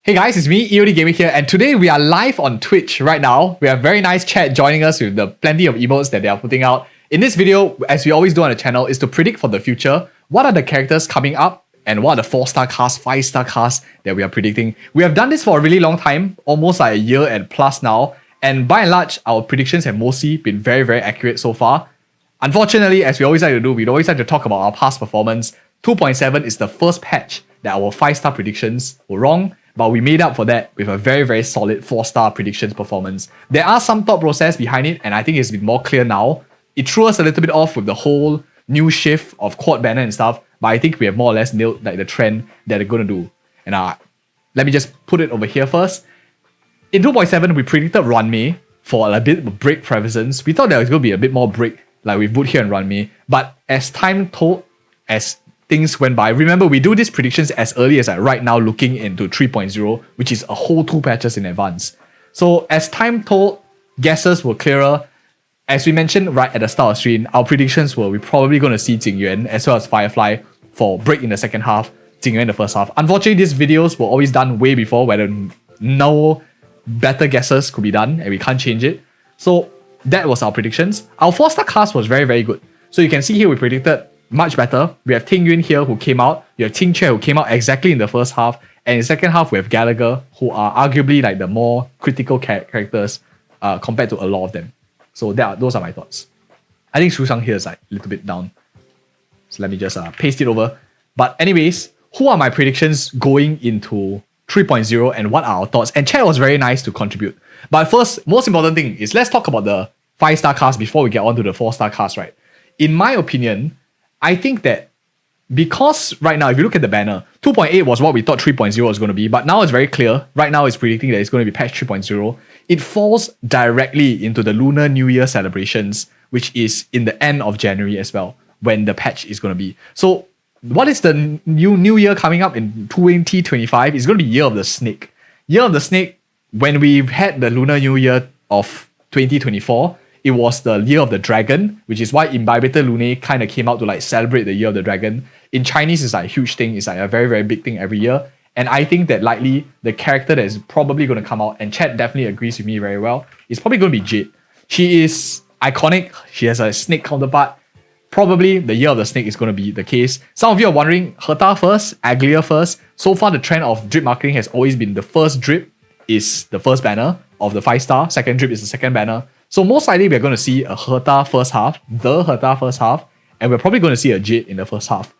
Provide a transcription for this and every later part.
Hey guys, it's me, EODGamer here, and today we are live on Twitch right now. We have very nice chat joining us with the plenty of emotes that they are putting out. In this video, as we always do on the channel, is to predict for the future, what are the characters coming up, and what are the 4-star casts, 5-star casts that we are predicting. We have done this for a really long time, almost like a year and plus now, and by and large, our predictions have mostly been very accurate so far. Unfortunately, as we always like to do, we'd always like to talk about our past performance. 2.7 is the first patch that our 5-star predictions were wrong, but we made up for that with a very solid 4-star predictions performance. There are some thought process behind it, and I think it's been more clear now. It threw us a little bit off with the whole new shift of quad banner and stuff, but I think we have more or less nailed like the trend that they're going to do. And let me just put it over here first. In 2.7, we predicted Runmei for a bit of break presence. We thought there was going to be a bit more break, like we've put here in Runmei, but as time told, as things went by. Remember, we do these predictions as early as like right now, looking into 3.0, which is a whole 2 patches in advance. So as time told, guesses were clearer. As we mentioned right at the start of the stream, our predictions were we're probably going to see Jingyuan as well as Firefly for break in the second half, Jingyuan in the first half. Unfortunately, these videos were always done way before, where no better guesses could be done and we can't change it. So that was our predictions. Our 4-star cast was very good. So you can see here we predicted much better. We have Ting Yun here who came out. You have Ting Che who came out exactly in the first half. And in the second half, we have Gallagher, who are arguably like the more critical characters compared to a lot of them. So those are my thoughts. I think Shu Shang here is like a little bit down. So let me just paste it over. But anyways, who are my predictions going into 3.0 and what are our thoughts? And chat was very nice to contribute. But first, most important thing is let's talk about the 5-star cast before we get on to the 4-star cast, right? In my opinion, I think that because right now, if you look at the banner, 2.8 was what we thought 3.0 was going to be, but now it's very clear. Right now, it's predicting that it's going to be patch 3.0. It falls directly into the Lunar New Year celebrations, which is in the end of January as well, when the patch is going to be. So, what is the new year coming up in 2025? It's going to be Year of the Snake. Year of the Snake, when we had the Lunar New Year of 2024, it was the Year of the Dragon, which is why Imbibitor Lunae kind of came out to like celebrate the Year of the Dragon. In Chinese, it's like a huge thing. It's like a very big thing every year. And I think that likely the character that is probably going to come out, and chat definitely agrees with me very well, is probably going to be Jade. She is iconic. She has a snake counterpart. Probably the Year of the Snake is going to be the case. Some of you are wondering, Herta first, Aglaea first. So far, the trend of drip marketing has always been the first drip is the first banner of the 5-star. Second drip is the second banner. So most likely we're going to see a Herta first half, and we're probably going to see a Jade in the first half.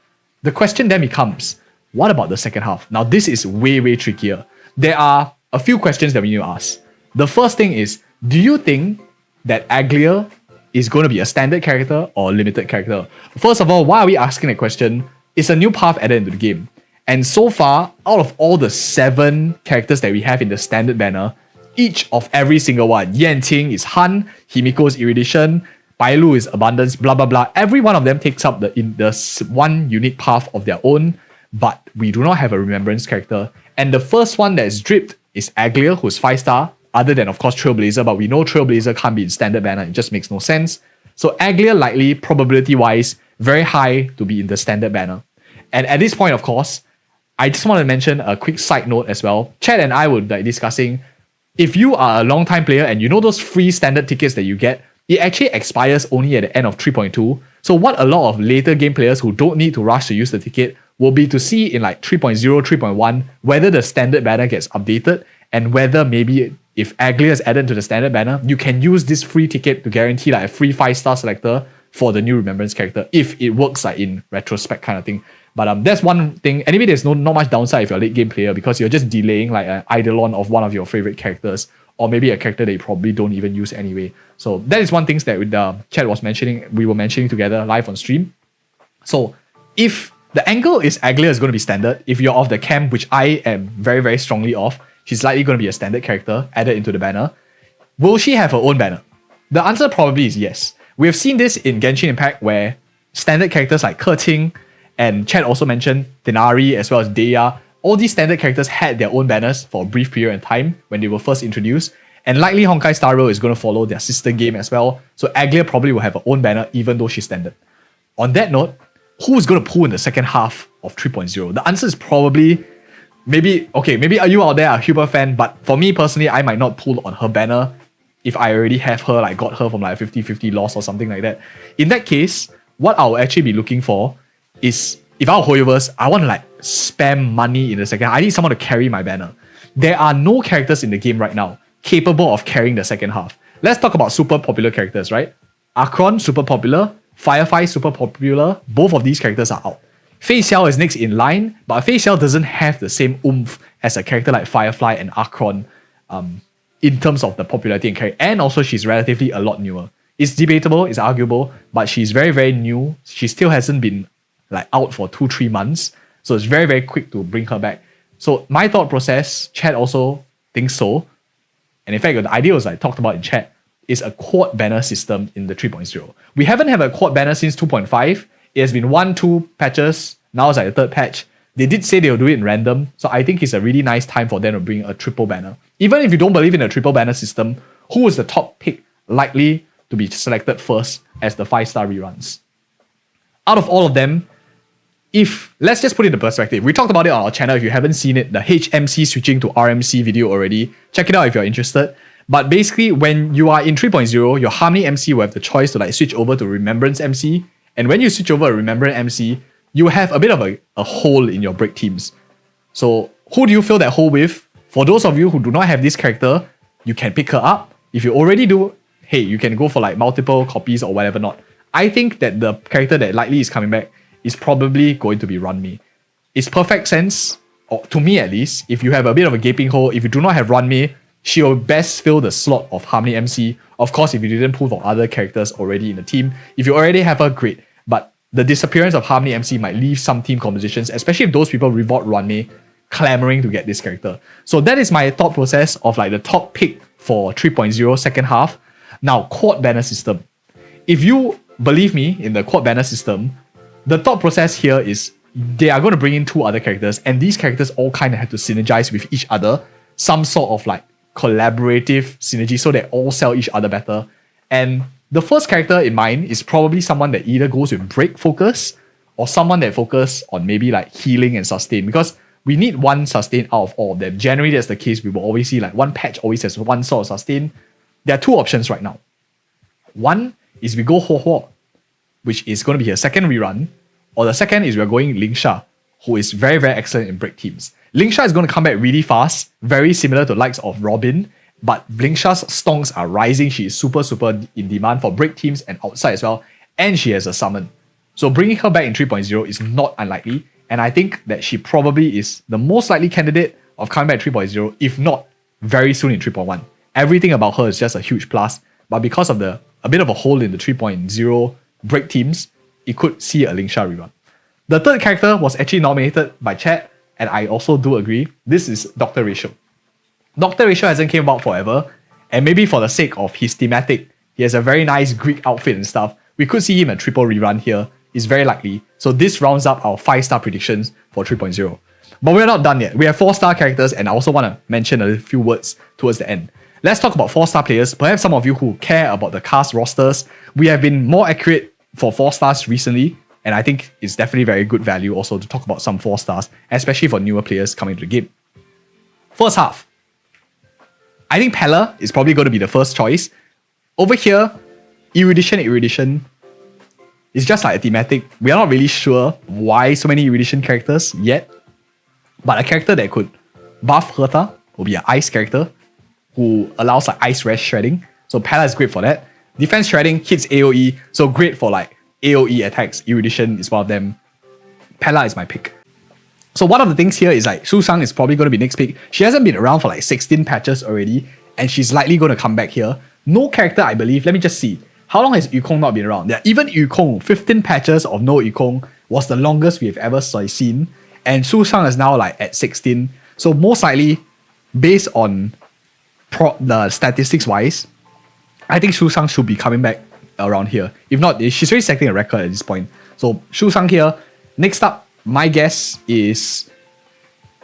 The question then becomes, what about the second half? Now this is way trickier. There are a few questions that we need to ask. The first thing is, do you think that Aglaea is going to be a standard character or a limited character? First of all, why are we asking that question? It's a new path added into the game. And so far, out of all the 7 characters that we have in the standard banner, each of every single one, Yanqing is Han, Himiko is Erudition, Bailu is Abundance, blah. Every one of them takes up the one unique path of their own, but we do not have a remembrance character. And the first one that is dripped is Aglaea, who's 5-star, other than of course Trailblazer, but we know Trailblazer can't be in standard banner, it just makes no sense. So Aglaea likely, probability-wise, very high to be in the standard banner. And at this point, of course, I just want to mention a quick side note as well. Chad and I were like discussing, if you are a long time player and you know those free standard tickets that you get, it actually expires only at the end of 3.2. So what a lot of later game players who don't need to rush to use the ticket will be to see in like 3.0, 3.1, whether the standard banner gets updated and whether maybe if Aglaea is added to the standard banner, you can use this free ticket to guarantee like a free 5-star selector for the new remembrance character if it works like in retrospect kind of thing. But that's one thing. Anyway, there's not much downside if you're a late game player because you're just delaying like an Eidolon of one of your favorite characters, or maybe a character that you probably don't even use anyway. So that is one thing that the chat was mentioning, we were mentioning together live on stream. So if the angle is Aglaea is going to be standard, if you're of the camp, which I am very strongly of, she's likely going to be a standard character added into the banner. Will she have her own banner? The answer probably is yes. We have seen this in Genshin Impact where standard characters like Keqing, and Chad also mentioned Denari as well as Dela. All these standard characters had their own banners for a brief period of time when they were first introduced. And likely Honkai Star Rail is going to follow their sister game as well. So Aglaea probably will have her own banner even though she's standard. On that note, who is going to pull in the second half of 3.0? The answer is probably maybe you out there are a Huber fan, but for me personally, I might not pull on her banner if I already have her, like got her from like 50-50 loss or something like that. In that case, what I'll actually be looking for is, if I were Hoyoverse, I want to like spam money in the second. I need someone to carry my banner. There are no characters in the game right now capable of carrying the second half. Let's talk about super popular characters, right? Akron, super popular. Firefly, super popular. Both of these characters are out. Fei Xiao is next in line, but Fei Xiao doesn't have the same oomph as a character like Firefly and Akron in terms of the popularity and carry. And also, she's relatively a lot newer. It's debatable, it's arguable, but she's very, very new. She still hasn't been like out for 2-3 months. So it's very, very quick to bring her back. So my thought process, chat also thinks so. And in fact, the idea was like talked about in chat, is a quad banner system in the 3.0. We haven't had a quad banner since 2.5. It has been 1-2 patches. Now it's like the third patch. They did say they'll do it in random. So I think it's a really nice time for them to bring a triple banner. Even if you don't believe in a triple banner system, who is the top pick likely to be selected first as the 5-star reruns? Out of all of them, let's just put it in perspective. We talked about it on our channel. If you haven't seen it, the HMC switching to RMC video already. Check it out if you're interested. But basically, when you are in 3.0, your Harmony MC will have the choice to like switch over to Remembrance MC. And when you switch over to Remembrance MC, you have a bit of a hole in your break teams. So who do you fill that hole with? For those of you who do not have this character, you can pick her up. If you already do, hey, you can go for like multiple copies or whatever not. I think that the character that likely is coming back is probably going to be Runme. It's perfect sense, or to me at least, if you have a bit of a gaping hole, if you do not have Runme, she will best fill the slot of Harmony MC. Of course, if you didn't pull for other characters already in the team, if you already have her, great. But the disappearance of Harmony MC might leave some team compositions, especially if those people reward Runme, clamoring to get this character. So that is my thought process of like the top pick for 3.0 second half. Now, quad banner system. If you believe me in the quad banner system, the thought process here is they are going to bring in 2 other characters, and these characters all kind of have to synergize with each other, some sort of like collaborative synergy so they all sell each other better. And the first character in mind is probably someone that either goes with break focus or someone that focus on maybe like healing and sustain, because we need one sustain out of all of them. Generally, that's the case. We will always see like one patch always has one sort of sustain. There are 2 options right now. One is we go Ho Ho, which is going to be a second rerun, or the second is we're going Lingsha, who is very, very excellent in break teams. Lingsha is going to come back really fast, very similar to the likes of Robin, but Lingsha's stonks are rising. She is super, super in demand for break teams and outside as well, and she has a summon. So bringing her back in 3.0 is not unlikely, and I think that she probably is the most likely candidate of coming back 3.0, if not very soon in 3.1. Everything about her is just a huge plus, but because of a bit of a hole in the 3.0 break teams, it could see a Lingsha rerun. The third character was actually nominated by chat, and I also do agree. This is Dr. Ratio. Dr. Ratio hasn't came out forever, and maybe for the sake of his thematic, he has a very nice Greek outfit and stuff. We could see him a triple rerun here. It's very likely. So this rounds up our 5-star predictions for 3.0. But we're not done yet. We have 4-star characters, and I also want to mention a few words towards the end. Let's talk about 4-star players. Perhaps some of you who care about the cast rosters, we have been more accurate for 4 stars recently, and I think it's definitely very good value also to talk about some 4 stars, especially for newer players coming to the game. First half. I think Pella is probably going to be the first choice. Over here, Erudition is just like a thematic. We are not really sure why so many Erudition characters yet, but a character that could buff Herta will be an ice character who allows like ice rash shredding. So Pella is great for that. Defense shredding hits AoE, so great for like AoE attacks. Erudition is one of them. Pella is my pick. So one of the things here is like Su Sang is probably going to be next pick. She hasn't been around for like 16 patches already, and she's likely going to come back here. No character, I believe. Let me just see. How long has Yukong not been around? Yeah, even Yukong, 15 patches of no Yukong was the longest we've ever seen. And Su Sang is now like at 16. So most likely, based on the statistics wise, I think Su Sang should be coming back around here. If not, she's already setting a record at this point. So Su Sang here. Next up, my guess is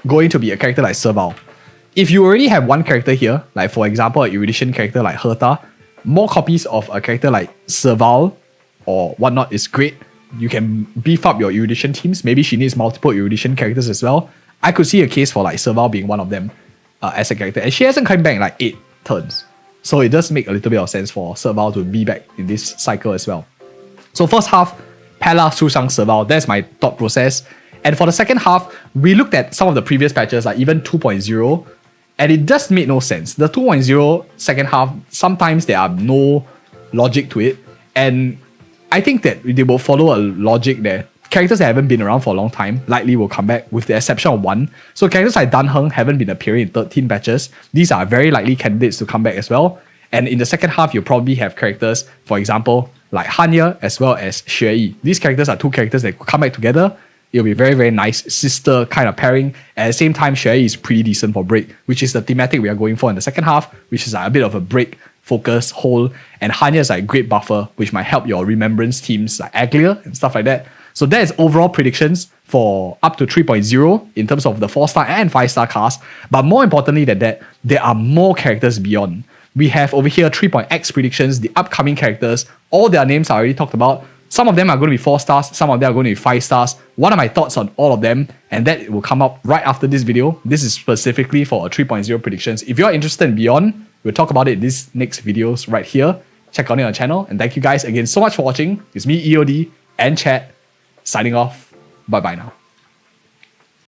going to be a character like Serval. If you already have one character here, like for example, an Erudition character like Herta, more copies of a character like Serval or whatnot is great. You can beef up your Erudition teams. Maybe she needs multiple Erudition characters as well. I could see a case for like Serval being one of them as a character. And she hasn't come back in like 8 turns. So it does make a little bit of sense for Serval to be back in this cycle as well. So first half, Pella, Susang, Serval, that's my thought process. And for the second half, we looked at some of the previous patches, like even 2.0, and it just made no sense. The 2.0 second half, sometimes there are no logic to it. And I think that they will follow a logic there. Characters that haven't been around for a long time likely will come back, with the exception of one. So characters like Dan Heng haven't been appearing in 13 patches. These are very likely candidates to come back as well. And in the second half, you'll probably have characters, for example, like Hanya as well as Xue. These characters are two characters that come back together. It'll be very, very nice sister kind of pairing. At the same time, Xue is pretty decent for break, which is the thematic we are going for in the second half, which is like a bit of a break focus hole. And Hanya is like a great buffer, which might help your remembrance teams like Aglaea and stuff like that. So that is overall predictions for up to 3.0 in terms of the 4-star and 5-star cast. But more importantly than that, there are more characters beyond. We have over here 3.x predictions, the upcoming characters. All their names are already talked about. Some of them are going to be 4 stars, some of them are going to be 5 stars. What are my thoughts on all of them? And that will come up right after this video. This is specifically for a 3.0 predictions. If you're interested in beyond, we'll talk about it in these next videos right here. Check out it on the channel. And thank you guys again so much for watching. It's me, EOD, and chat. Signing off. Bye-bye now.